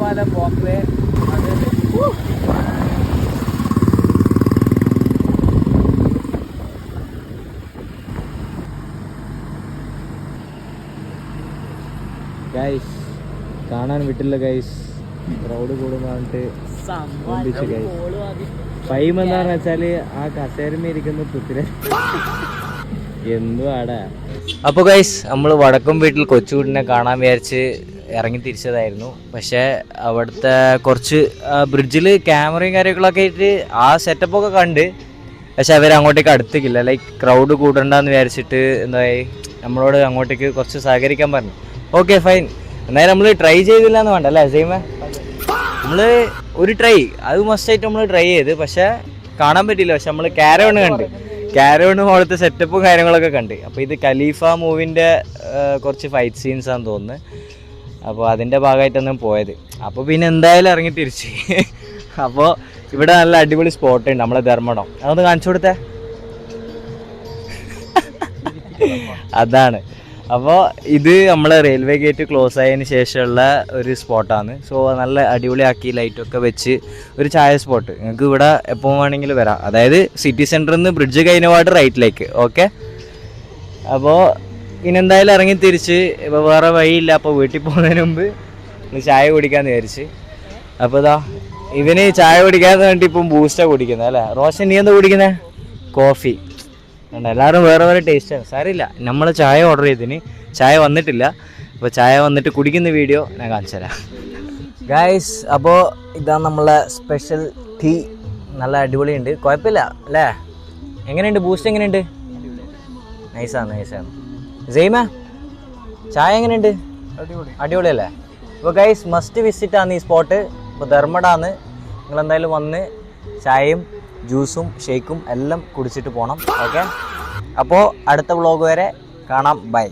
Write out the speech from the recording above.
वाला walkway guys കാണാൻ വിട്ടില്ല ഗൈസ് ക്രൗഡ് കൂടുന്നിട്ട് ഫൈം എന്താന്ന് വെച്ചാല് ആ കസേരമേ ഇരിക്കുന്ന പുത്തിര എന്തുവാടാ. അപ്പോൾ ഗൈസ് നമ്മൾ വടക്കും വീട്ടിൽ കൊച്ചുകുട്ടിനെ കാണാൻ വിചാരിച്ച് ഇറങ്ങി തിരിച്ചതായിരുന്നു. പക്ഷേ അവിടുത്തെ കുറച്ച് ബ്രിഡ്ജിൽ ക്യാമറയും കാര്യങ്ങളൊക്കെ ആയിട്ട് ആ സെറ്റപ്പൊക്കെ കണ്ട്, പക്ഷെ അവർ അങ്ങോട്ടേക്ക് അടുത്തേക്കില്ല. ലൈക്ക് ക്രൗഡ് കൂടണ്ടെന്ന് വിചാരിച്ചിട്ട് എന്തായി നമ്മളോട് അങ്ങോട്ടേക്ക് കുറച്ച് സഹകരിക്കാൻ പറഞ്ഞു. ഓക്കെ ഫൈൻ, എന്നാലും നമ്മൾ ട്രൈ ചെയ്തില്ല എന്ന് വേണ്ട അല്ലേ സെയിമേ. നമ്മൾ ഒരു ട്രൈ അത് മസ്റ്റായിട്ട് നമ്മൾ ട്രൈ ചെയ്ത്, പക്ഷേ കാണാൻ പറ്റിയില്ല. പക്ഷെ നമ്മൾ കാരവണ് കണ്ട്, കാരവണ് പോലത്തെ സെറ്റപ്പും കാര്യങ്ങളൊക്കെ കണ്ട്. അപ്പോൾ ഇത് ഖലീഫ മൂവിൻ്റെ കുറച്ച് ഫൈറ്റ് സീൻസാണെന്ന് തോന്നുന്നു. അപ്പോൾ അതിൻ്റെ ഭാഗമായിട്ടാണ് പോയത്. അപ്പോൾ പിന്നെ എന്തായാലും ഇറങ്ങി തിരിച്ച്. അപ്പോൾ ഇവിടെ നല്ല അടിപൊളി സ്പോട്ട് ഉണ്ട്, നമ്മളെ ധർമ്മടം. അതൊന്ന് കാണിച്ചു കൊടുത്തേ. അതാണ്. അപ്പോൾ ഇത് നമ്മളെ റെയിൽവേ ഗേറ്റ് ക്ലോസ് ആയതിന് ശേഷമുള്ള ഒരു സ്പോട്ടാണ്. സോ നല്ല അടിപൊളിയാക്കി ലൈറ്റൊക്കെ വെച്ച് ഒരു ചായ സ്പോട്ട്. നിങ്ങൾക്ക് ഇവിടെ എപ്പോൾ വേണമെങ്കിലും വരാം. അതായത് സിറ്റി സെൻറ്ററിൽ നിന്ന് ബ്രിഡ്ജ് കഴിഞ്ഞപാട് റൈറ്റിലേക്ക്. ഓക്കെ, അപ്പോൾ ഇനി എന്തായാലും ഇറങ്ങി തിരിച്ച് ഇപ്പോൾ വേറെ വഴിയില്ല. അപ്പോൾ വീട്ടിൽ പോകുന്നതിന് മുമ്പ് ചായ കുടിക്കാമെന്ന് വിചാരിച്ച്. അപ്പോൾ ഇതാ ഇവന് ചായ കുടിക്കാന്ന് വേണ്ടി ഇപ്പം ബൂസ്റ്റാണ് കുടിക്കുന്നത് അല്ലേ. റോഷൻ നീ എന്താ കുടിക്കുന്നത്? കോഫി. എല്ലാവരും വേറെ വേറെ ടേസ്റ്റാണ്. സാരമില്ല, നമ്മൾ ചായ ഓർഡർ ചെയ്തതിന് ചായ വന്നിട്ടില്ല. അപ്പോൾ ചായ വന്നിട്ട് കുടിക്കുന്ന വീഡിയോ ഞാൻ കാണിച്ചു തരാം ഗായ്സ്. അപ്പോൾ ഇതാണ് നമ്മളെ സ്പെഷ്യൽ ടീ. നല്ല അടിപൊളിയുണ്ട്, കുഴപ്പമില്ല അല്ലേ. എങ്ങനെയുണ്ട് ബൂസ്റ്റ്? എങ്ങനെയുണ്ട്? നൈസാണ് നൈസാണ്. സെയിമ ചായ എങ്ങനെയുണ്ട്? അടിപൊളിയല്ലേ. അപ്പോൾ ഗൈസ് മസ്റ്റ് വിസിറ്റ് ആണ് ഈ സ്പോട്ട്. ഇപ്പോൾ ധർമ്മടാന്ന്. നിങ്ങളെന്തായാലും വന്ന് ചായയും ജ്യൂസും ഷേക്കും എല്ലാം കുടിച്ചിട്ട് പോകണം. ഓക്കെ, അപ്പോൾ അടുത്ത വ്ളോഗ് വരെ കാണാം. ബൈ.